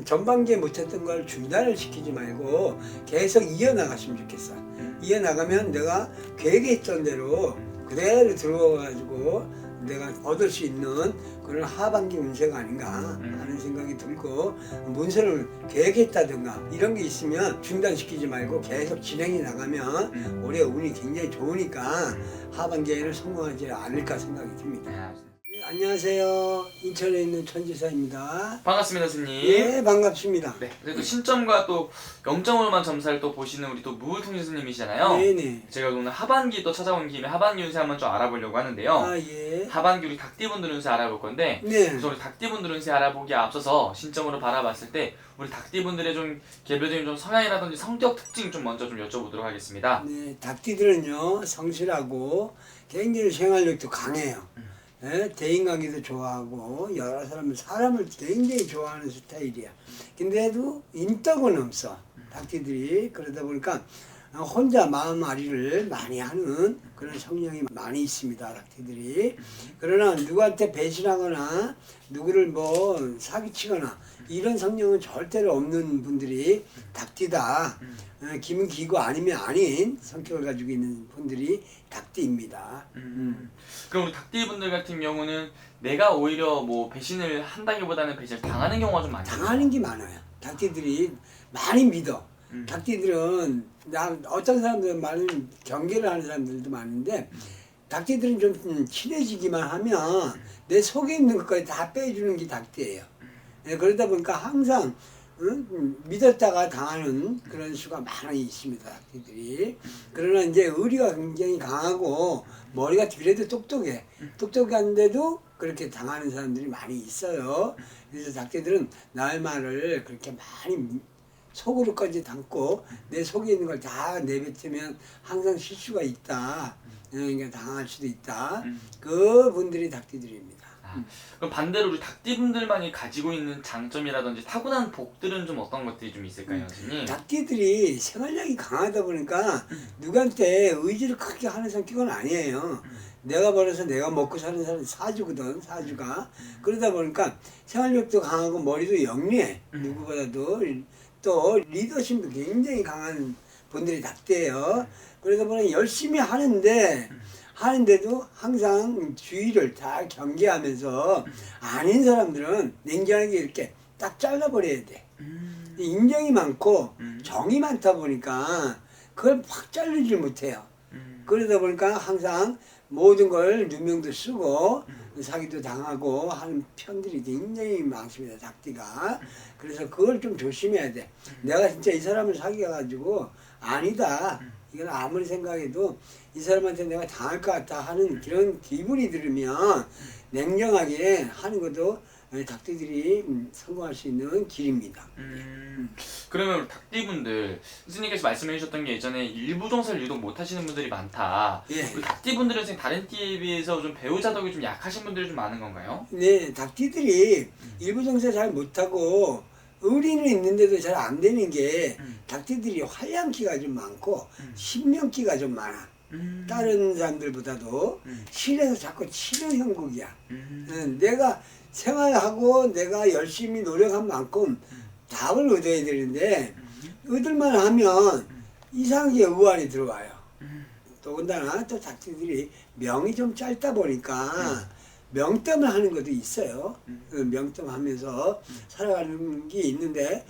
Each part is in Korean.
전반기에 못했던 걸 중단을 시키지 말고 계속 이어나갔으면 좋겠어. 이어나가면 내가 계획했던 대로 그대로 들어와가지고 내가 얻을 수 있는 그런 하반기 운세가 아닌가 하는 생각이 들고, 문서를 계획했다든가 이런 게 있으면 중단시키지 말고 계속 진행해 나가면 올해 운이 굉장히 좋으니까 하반기에는 성공하지 않을까 생각이 듭니다. 네, 안녕하세요. 인천에 있는 천지사입니다. 반갑습니다, 스님. 예, 반갑습니다. 네, 그래도 신점과 또 0점으로만 점사를 또 보시는 우리 또 무울통신 스님이시잖아요. 네네. 제가 오늘 하반기 또 찾아온 김에 하반기 운세 한번 좀 알아보려고 하는데요. 아, 예. 하반기 우리 닭띠분들 운세 알아볼 건데, 네. 우선 우리 닭띠분들 운세 알아보기에 앞서서 신점으로 바라봤을 때 우리 닭띠분들의 좀 개별적인 좀 성향이라든지 성격 특징 좀 먼저 좀 여쭤보도록 하겠습니다. 네, 닭띠들은요, 성실하고 굉장히 생활력도 강해요. 예, 대인관계도 좋아하고 여러 사람을 굉장히 좋아하는 스타일이야. 근데도 인덕은 없어, 닭띠들이. 그러다 보니까 혼자 마음앓이를 많이 하는 그런 성향이 많이 있습니다, 닭띠들이. 그러나 누구한테 배신하거나 누구를 뭐 사기치거나 이런 성향은 절대로 없는 분들이 닭띠다. 기면 기고 아니면 아닌 성격을 가지고 있는 분들이 닭띠입니다. 그럼 우리 닭띠분들 같은 경우는 내가 오히려 뭐 배신을 한다기보다는 배신을 당하는 경우가 좀 많아요. 당하는 게 많아요. 닭띠들이 많이 믿어. 닭띠들은 어떤 사람들은 많은 경계를 하는 사람들도 많은데, 닭띠들은 좀 친해지기만 하면 내 속에 있는 것까지 다 빼주는 게 닭띠예요. 예, 그러다 보니까 항상 믿었다가 당하는 그런 수가 많이 있습니다, 닭띠들이. 그러나 이제 의리가 굉장히 강하고 머리가 그래도 똑똑해. 똑똑한데도 그렇게 당하는 사람들이 많이 있어요. 그래서 닭띠들은 나의 말을 그렇게 많이 속으로까지 담고 내 속에 있는 걸 다 내뱉으면 항상 실수가 있다. 그러니까 당할 수도 있다. 그분들이 닭띠들입니다. 그럼 반대로 우리 닭띠분들만이 가지고 있는 장점이라든지 타고난 복들은 좀 어떤 것들이 좀 있을까요, 선생님? 닭띠들이 생활력이 강하다 보니까 누구한테 의지를 크게 하는 성격은 아니에요. 내가 벌어서 내가 먹고 사는 사람 사주거든, 사주가. 그러다 보니까 생활력도 강하고 머리도 영리해. 누구보다도. 또 리더십도 굉장히 강한 분들이 닭띠예요. 그러다 보니 열심히 하는데도 항상 주의를 다 경계하면서 아닌 사람들은 냉정하게 이렇게 딱 잘라버려야 돼. 인정이 많고 정이 많다 보니까 그걸 확 자르질 못해요. 그러다 보니까 항상 모든 걸 누명도 쓰고 사기도 당하고 하는 편들이 굉장히 많습니다, 닭띠가. 그래서 그걸 좀 조심해야 돼. 내가 진짜 이 사람을 사귀어가지고 아니다, 이건 아무리 생각해도 이 사람한테 내가 당할 것 같다 하는 그런 기분이 들으면 냉정하게 하는 것도 닭띠들이 성공할 수 있는 길입니다. 그러면 닭띠분들, 스님께서 말씀해 주셨던 게 예전에 일부 종사를 유독 못 하시는 분들이 많다. 예. 우리 닭띠분들은 지금 다른 띠에 비해서 좀 배우자덕이 좀 약하신 분들이 좀 많은 건가요? 네, 닭띠들이 일부 정사 잘 못하고 의리는 있는데도 잘 안 되는 게 닭띠들이 활량기가 좀 많고 신명기가 좀 많아. 다른 사람들보다도 실에서 자꾸 치는 형국이야. 내가 생활하고 내가 열심히 노력한 만큼 답을 얻어야 되는데 얻을만 하면 이상하게 의안이 들어와요. 더군다나 또 닭띠들이 명이 좀 짧다 보니까 명tem을 하는 것도 있어요. 명tem하면서 살아가는 게 있는데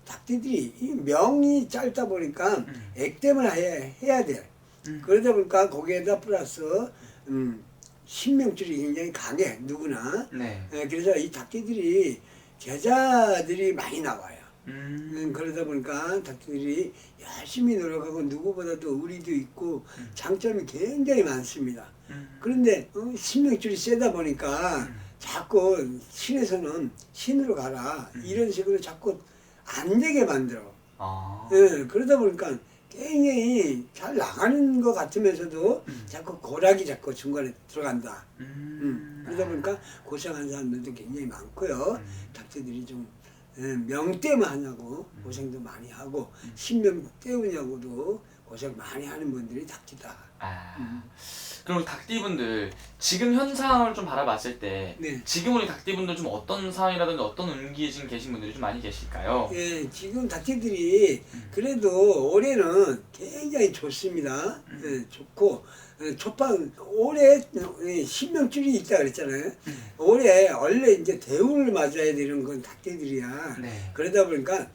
닭띠들이 이 명이 짧다 보니까 액땜을 해야 돼. 그러다 보니까 거기에다 플러스 신명줄이 굉장히 강해, 누구나. 네. 그래서 이 닭띠들이 제자들이 많이 나와요. 그러다 보니까 닭띠들이 열심히 노력하고 누구보다도 의리도 있고 장점이 굉장히 많습니다. 그런데 신명줄이 세다 보니까 자꾸 신에서는 신으로 가라 이런 식으로 자꾸 안 되게 만들어. 그러다 보니까 굉장히 잘 나가는 것 같으면서도 자꾸 고락이 자꾸 중간에 들어간다. 그러다 보니까 고생하는 사람들도 굉장히 많고요. 닭띠들이 좀 명 때문에 하냐고 고생도 많이 하고 신명 때우냐고도 고생 많이 하는 분들이 닭띠다. 그럼 우리 닭띠분들 지금 현 상황을 좀 바라봤을 때 네. 지금 우리 닭띠분들 좀 어떤 상황이라든지 어떤 운기에 지금 계신 분들이 좀 많이 계실까요? 예, 지금 닭띠들이 그래도 올해는 굉장히 좋습니다. 예, 좋고 초판 올해 신명줄이 있다 그랬잖아요. 올해 원래 이제 대운을 맞아야 되는 건 닭띠들이야. 네. 그러다 보니까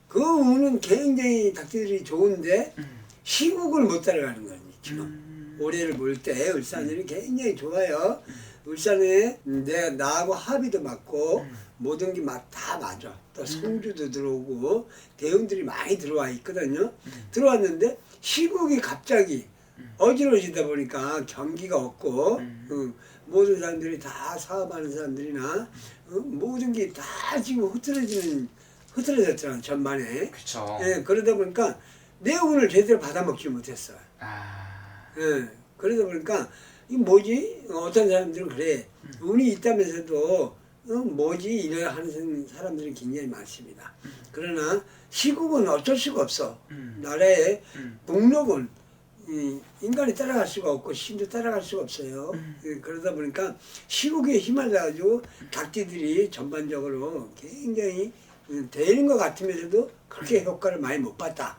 그 운은 굉장히 닭띠들이 좋은데 시국을 못 따라가는 거니 지금. 올해를 볼 때 울산이 굉장히 좋아요. 울산에 나하고 합의도 맞고 모든 게 다 맞아. 또 성주도 들어오고 대운들이 많이 들어와 있거든요. 들어왔는데 시국이 갑자기 어지러지다 보니까 경기가 없고 모든 사람들이 다 사업하는 사람들이나 모든 게 다 지금 흐트러졌잖아 전반에. 그쵸. 예, 그러다 보니까 내 운을 제대로 받아먹지 못했어. 예, 그러다 보니까 이 뭐지? 어떤 사람들은 그래. 운이 있다면서도 뭐지? 이래 하는 사람들이 굉장히 많습니다. 그러나 시국은 어쩔 수가 없어. 나라의 국력은 인간이 따라갈 수가 없고 신도 따라갈 수가 없어요. 예, 그러다 보니까 시국에 휘말려가지고 닭띠들이 전반적으로 굉장히 되는 것 같으면서도 그렇게 효과를 많이 못 봤다.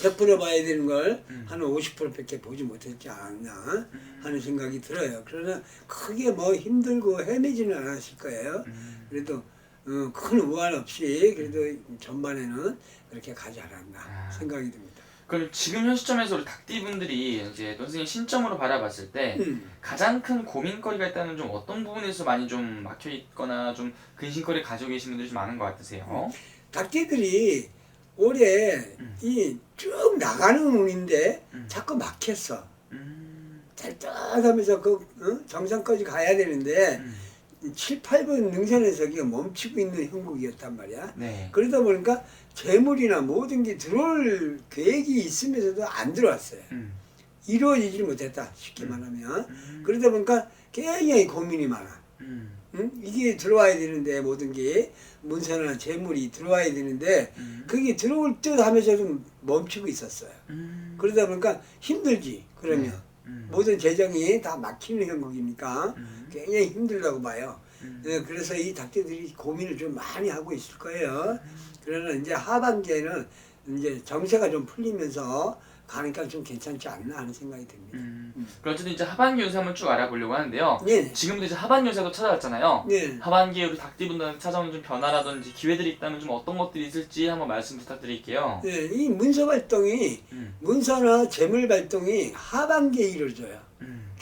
100% 봐야 되는 걸 한 50%밖에 보지 못했지 않나 하는 생각이 들어요. 그러나 크게 뭐 힘들고 헤매지는 않았을 거예요. 그래도 큰 우환 없이 그래도 전반에는 그렇게 가지 않았나 생각이 듭니다. 그럼 지금 현 시점에서 우리 닭띠분들이 이제 선생님 신점으로 바라봤을 때 가장 큰 고민거리가 있다면 좀 어떤 부분에서 많이 좀 막혀 있거나 좀 근심거리 가지고 계신 분들이 좀 많은 것 같으세요? 닭띠들이 올해 이 쭉 나가는 운인데 자꾸 막혔어. 짤짤하면서 정상까지 가야 되는데 7, 8번 능선에서 멈추고 있는 형국이었단 말이야. 네. 그러다 보니까 재물이나 모든 게 들어올 계획이 있으면서도 안 들어왔어요. 이루어지지 못했다 쉽게 말하면. 그러다 보니까 굉장히 고민이 많아. 이게 들어와야 되는데 모든 게 문서나 재물이 들어와야 되는데 그게 들어올 듯 하면서도 멈추고 있었어요. 그러다 보니까 힘들지. 그러면 모든 재정이 다 막히는 형국이니까 굉장히 힘들다고 봐요. 네, 그래서 이 닭띠들이 고민을 좀 많이 하고 있을 거예요. 그러나 이제 하반기에는 이제 정세가 좀 풀리면서 가니까 좀 괜찮지 않나 하는 생각이 듭니다. 그럼 어쨌든 이제 하반기 운세 한번 쭉 알아보려고 하는데요. 네. 지금도 이제 하반기 운세도 찾아왔잖아요. 네. 하반기에 우리 닭띠분들한테 찾아오는 좀 변화라든지 기회들이 있다면 좀 어떤 것들이 있을지 한번 말씀 부탁드릴게요. 네, 이 문서 발동이 문서나 재물 발동이 하반기에 이루어져요.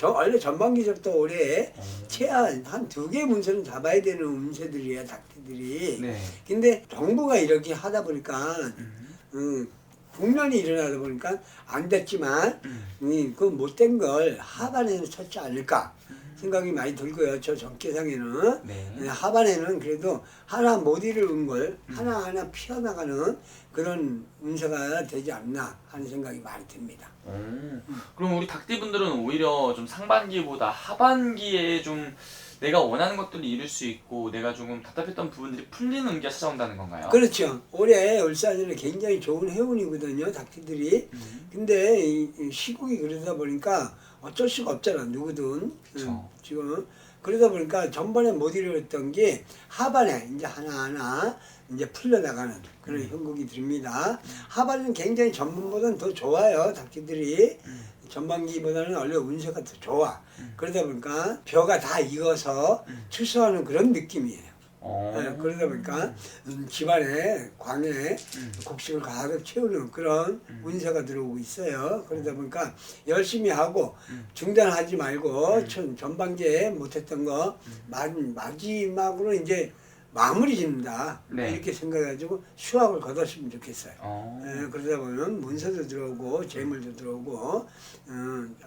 원래 전반기부터 올해 최한 한 2개 문서는 잡아야 되는 운세들이야 닭띠들이. 네. 근데 정부가 이렇게 하다 보니까 국난이 일어나다 보니까 안 됐지만 그 못된 걸 하반에는 쳤지 않을까 생각이 많이 들고요. 저 정계상에는 네. 하반에는 그래도 하나 못 이루는 걸 하나하나 피어나가는 그런 운세가 되지 않나 하는 생각이 많이 듭니다. 그럼 우리 닭띠분들은 오히려 좀 상반기보다 하반기에 좀 내가 원하는 것들을 이룰 수 있고 내가 조금 답답했던 부분들이 풀리는 운기가 찾아온다는 건가요? 그렇죠. 올해 울산은 굉장히 좋은 해운이거든요. 닭띠들이. 근데 이 시국이 그러다 보니까 어쩔 수가 없잖아. 누구든. 지금 그러다 보니까 전반에 못 이루었던 게 하반에 이제 하나하나 이제 풀려나가는 그런 형국이 듭니다. 하반은 굉장히 전반보다는 더 좋아요. 닭띠들이. 전반기보다는 원래 운세가 더 좋아. 그러다 보니까 벼가 다 익어서 추수하는 그런 느낌이에요. 네, 그러다 보니까 집안에 광에 곡식을 가득 채우는 그런 운세가 들어오고 있어요. 그러다 보니까 열심히 하고 중단하지 말고 전반기에 못했던 거 마지막으로 이제 마무리 짓는다. 네. 이렇게 생각해가지고 수확을 거뒀으면 좋겠어요. 그러다 보면 문서도 들어오고 재물도 들어오고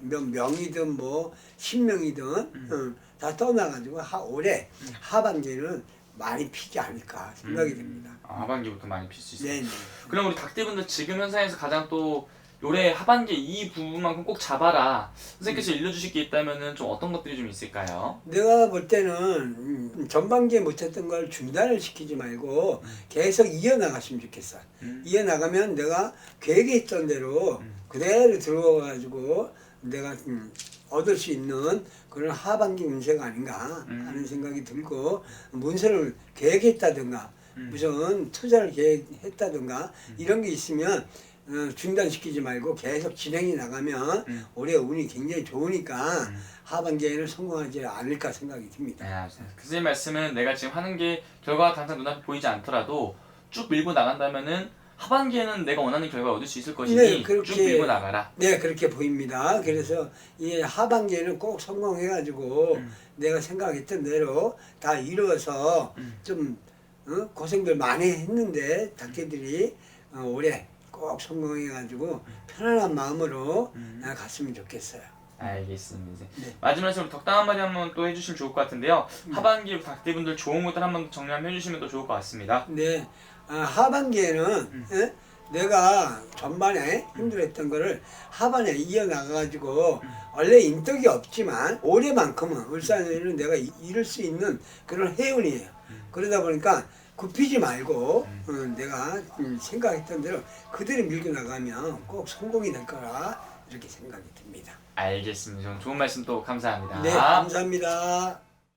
명이든 뭐 신명이든 다 떠나가지고 올해 하반기에는 많이 피지 않을까 생각이 듭니다. 하반기부터 많이 필 수 있어요. 네네. 그럼 우리 닭띠분들 지금 현상에서 가장 또 올해 하반기 이 부분만큼 꼭 잡아라. 선생님께서 일러주실 게 있다면은 좀 어떤 것들이 좀 있을까요? 내가 볼 때는 전반기에 못했던 걸 중단을 시키지 말고 계속 이어나갔으면 좋겠어. 이어나가면 내가 계획에 있던 대로 그대로 들어와가지고 내가 얻을 수 있는 그런 하반기 운세가 아닌가 하는 생각이 들고, 문서를 계획했다든가 무슨 투자를 계획했다든가 이런 게 있으면 중단시키지 말고 계속 진행이 나가면 올해 운이 굉장히 좋으니까 하반기에는 성공하지 않을까 생각이 듭니다. 네, 교수님 말씀은 내가 지금 하는 게 결과가 당장 눈앞에 보이지 않더라도 쭉 밀고 나간다면은 하반기에는 내가 원하는 결과를 얻을 수 있을 것이니 네, 그렇게, 쭉 밀고 나가라. 네, 그렇게 보입니다. 그래서 이 하반기에는 꼭 성공해가지고 내가 생각했던 대로 다 이루어서 좀 고생들 많이 했는데 닭띠들이 올해 꼭 성공해가지고 편안한 마음으로 갔으면 좋겠어요. 알겠습니다. 네. 마지막으로 덕담 한마디 한번 또 해주시면 좋을 것 같은데요. 하반기 닭띠분들 좋은 것들 한번 정리 한번 해주시면 또 좋을 것 같습니다. 네, 하반기에는 내가 전반에 힘들었던 거를 하반에 이어나가가지고 원래 인덕이 없지만 올해만큼은 울산에는 내가 이룰 수 있는 그런 해운이에요. 그러다 보니까 굽히지 말고 내가 생각했던 대로 그대로 밀고 나가면 꼭 성공이 될 거라 이렇게 생각이 듭니다. 알겠습니다. 좋은 말씀 또 감사합니다. 네, 감사합니다.